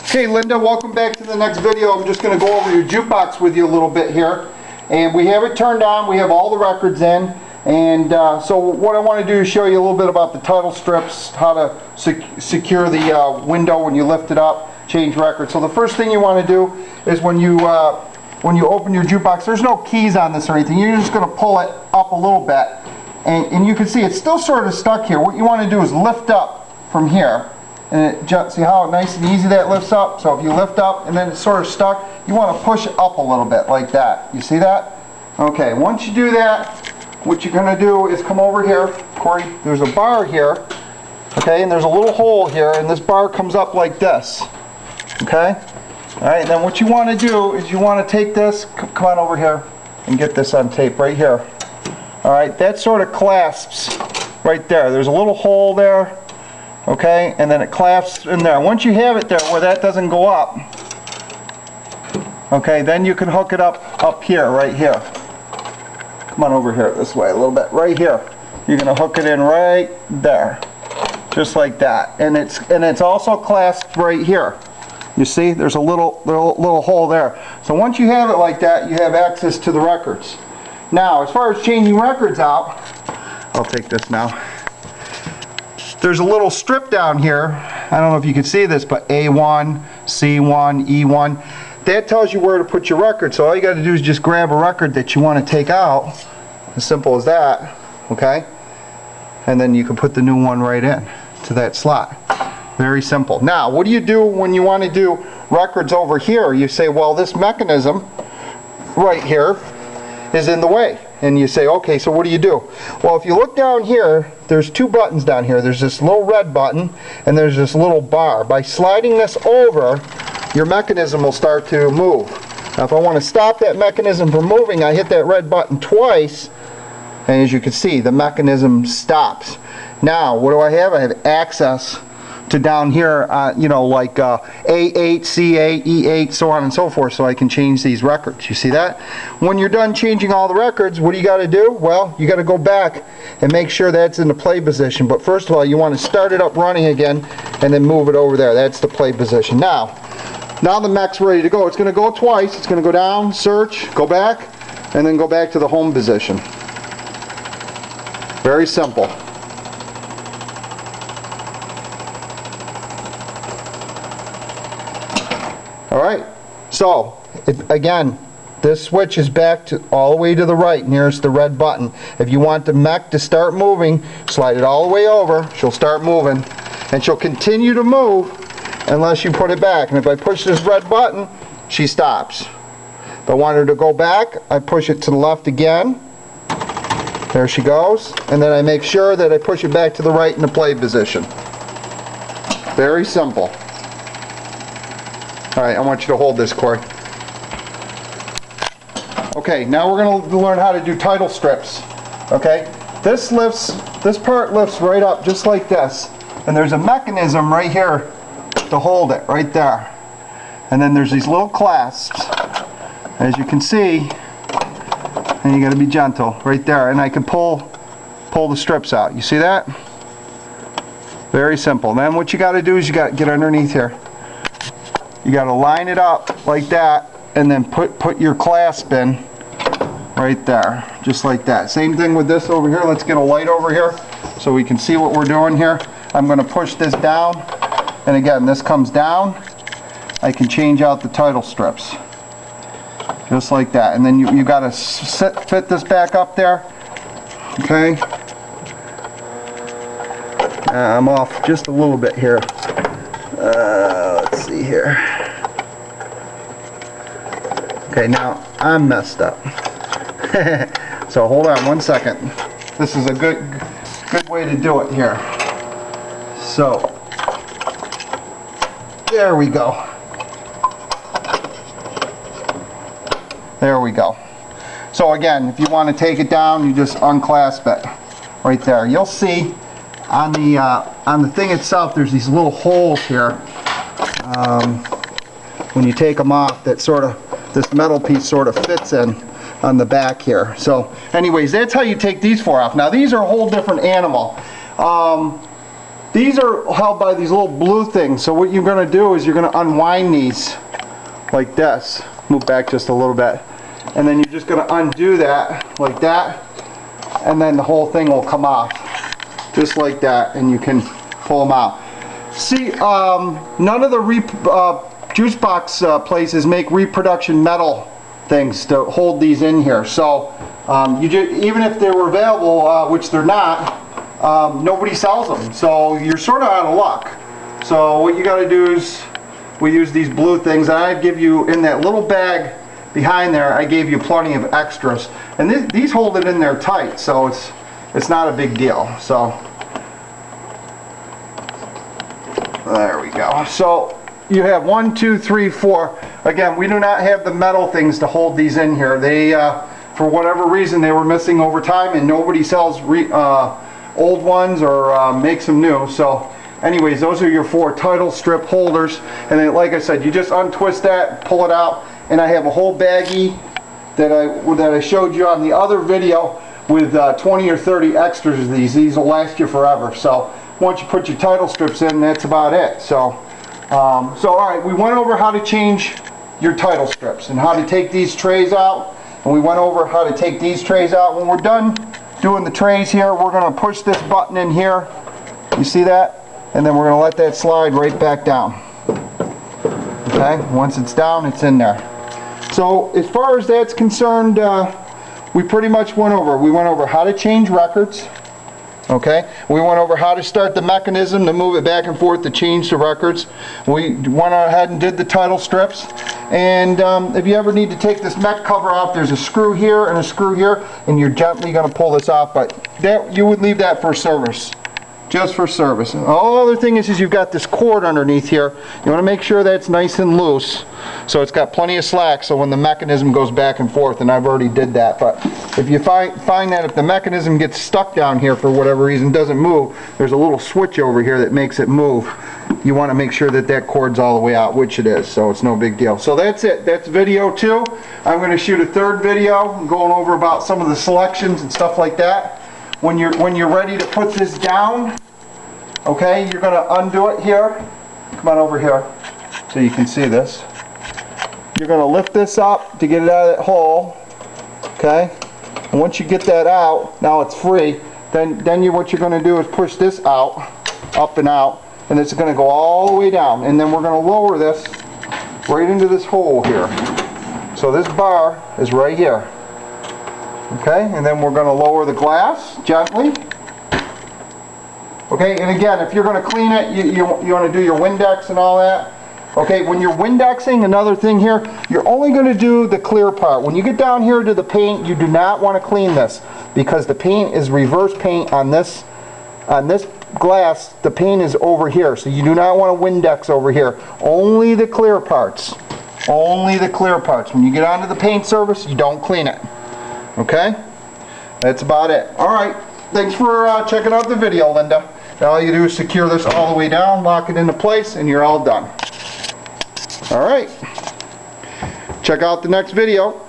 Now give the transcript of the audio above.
Hey Linda, welcome back to the next video. I'm just going to go over your jukebox with you a little bit here. And we have it turned on, we have all the records in. And so what I want to do is show you a little bit about the title strips, how to secure the window when you lift it up, change records. So the first thing you want to do is when you open your jukebox, there's no keys on this or anything. You're just going to pull it up a little bit. And you can see it's still sort of stuck here. What you want to do is lift up from here. And see how nice and easy that lifts up? So if you lift up and then it's sort of stuck, you want to push it up a little bit like that. You see that? Okay, once you do that, what you're going to do is come over here. Corey, there's a bar here. Okay, and there's a little hole here, and this bar comes up like this. Okay? Alright, and then what you want to do is you want to take this, come on over here, and get this on tape right here. Alright, that sort of clasps right there. There's a little hole there. Okay, and then it clasps in there. Once you have it there where that doesn't go up, okay, then you can hook it up here, right here. Come on over here this way a little bit, right here. You're going to hook it in right there, just like that. And it's also clasped right here. You see, there's a little hole there. So once you have it like that, you have access to the records. Now, as far as changing records out, I'll take this now. There's a little strip down here. I don't know if you can see this, but A1, C1, E1. That tells you where to put your record. So all you got to do is just grab a record that you want to take out. As simple as that. Okay? And then you can put the new one right in to that slot. Very simple. Now, what do you do when you want to do records over here? You say, well, this mechanism right here is in the way. And you say, okay, so what do you do? Well, if you look down here, there's two buttons down here. There's this little red button, and there's this little bar. By sliding this over, your mechanism will start to move. Now, if I want to stop that mechanism from moving, I hit that red button twice, and as you can see, the mechanism stops. Now, what do I have? I have access to down here, you know, like A8, C8, E8, so on and so forth, so I can change these records. You see that? When you're done changing all the records, what do you got to do? Well, you got to go back and make sure that's in the play position. But first of all, you want to start it up running again and then move it over there. That's the play position. Now the mech's ready to go. It's going to go twice. It's going to go down, search, go back, and then go back to the home position. Very simple. Alright, so again, this switch is back to all the way to the right nearest the red button. If you want the mech to start moving, slide it all the way over, she'll start moving, and she'll continue to move unless you put it back. And if I push this red button, she stops. If I want her to go back, I push it to the left again. There she goes, and then I make sure that I push it back to the right in the play position. Very simple. Alright, I want you to hold this, Corey. Okay, now we're going to learn how to do title strips. Okay, this part lifts right up just like this. And there's a mechanism right here to hold it, right there. And then there's these little clasps, as you can see, and you got to be gentle, right there. And I can pull the strips out. You see that? Very simple. Then what you got to do is you got to get underneath here. You got to line it up like that, and then put your clasp in right there, just like that. Same thing with this over here. Let's get a light over here so we can see what we're doing here. I'm going to push this down, and again, this comes down. I can change out the title strips, just like that. And then you got to fit this back up there. Okay. I'm off just a little bit here. Let's see here. Okay, now I'm messed up. So hold on one second. This is a good way to do it here. So there we go. There we go. So again, if you want to take it down, you just unclasp it right there. You'll see on the thing itself, there's these little holes here. When you take them off, that this metal piece sort of fits in on the back here. So anyways, that's how you take these four off. Now these are a whole different animal. these are held by these little blue things. So what you're going to do is you're going to unwind these like this. Move back just a little bit. And then you're just going to undo that like that. And then the whole thing will come off. Just like that. And you can pull them out. See, none of the juice box places make reproduction metal things to hold these in here. So even if they were available, which they're not, nobody sells them. So you're sort of out of luck. So what you got to do is we use these blue things. And I give you in that little bag behind there. I gave you plenty of extras, and these hold it in there tight. So it's not a big deal. So there we go. So you have 1, 2, 3, 4. Again, we do not have the metal things to hold these in here. They, for whatever reason, they were missing over time, and nobody sells old ones or makes them new. So anyways, those are your 4 title strip holders. And then, like I said, you just untwist that, pull it out, and I have a whole baggie that I showed you on the other video with 20 or 30 extras of these. These will last you forever. So once you put your title strips in, that's about it. So all right, we went over how to change your title strips and how to take these trays out, and we went over how to take these trays out. When we're done doing the trays here, we're going to push this button in here. You see that? And then we're going to let that slide right back down. Okay, once it's down, it's in there. So as far as that's concerned, we pretty much went over. We went over how to change records. Okay, we went over how to start the mechanism to move it back and forth to change the records. We went ahead and did the title strips. And if you ever need to take this mech cover off, there's a screw here and a screw here, and you're gently going to pull this off. But that, you would leave that for service, just for service. And all other thing is you've got this cord underneath here. You want to make sure that's nice and loose, so it's got plenty of slack, so when the mechanism goes back and forth, and I've already did that. But if you find that if the mechanism gets stuck down here for whatever reason, doesn't move, there's a little switch over here that makes it move. You want to make sure that that cord's all the way out, which it is, so it's no big deal. So that's it. That's video 2. I'm going to shoot a 3rd video going over about some of the selections and stuff like that. When you're ready to put this down, okay, you're going to undo it here. Come on over here so you can see this. You're going to lift this up to get it out of that hole, okay? And once you get that out, now it's free, then what you're going to do is push this out, up and out, and it's going to go all the way down. And then we're going to lower this right into this hole here. So this bar is right here. Okay, and then we're going to lower the glass gently. Okay, and again, if you're going to clean it, you want to do your Windex and all that. Okay, when you're Windexing, another thing here, you're only going to do the clear part. When you get down here to the paint, you do not want to clean this, because the paint is reverse paint on this glass. The paint is over here, so you do not want to Windex over here. Only the clear parts. Only the clear parts. When you get onto the paint surface, you don't clean it. Okay? That's about it. Alright, thanks for checking out the video, Linda. Now all you do is secure this all the way down, lock it into place, and you're all done. Alright. Check out the next video.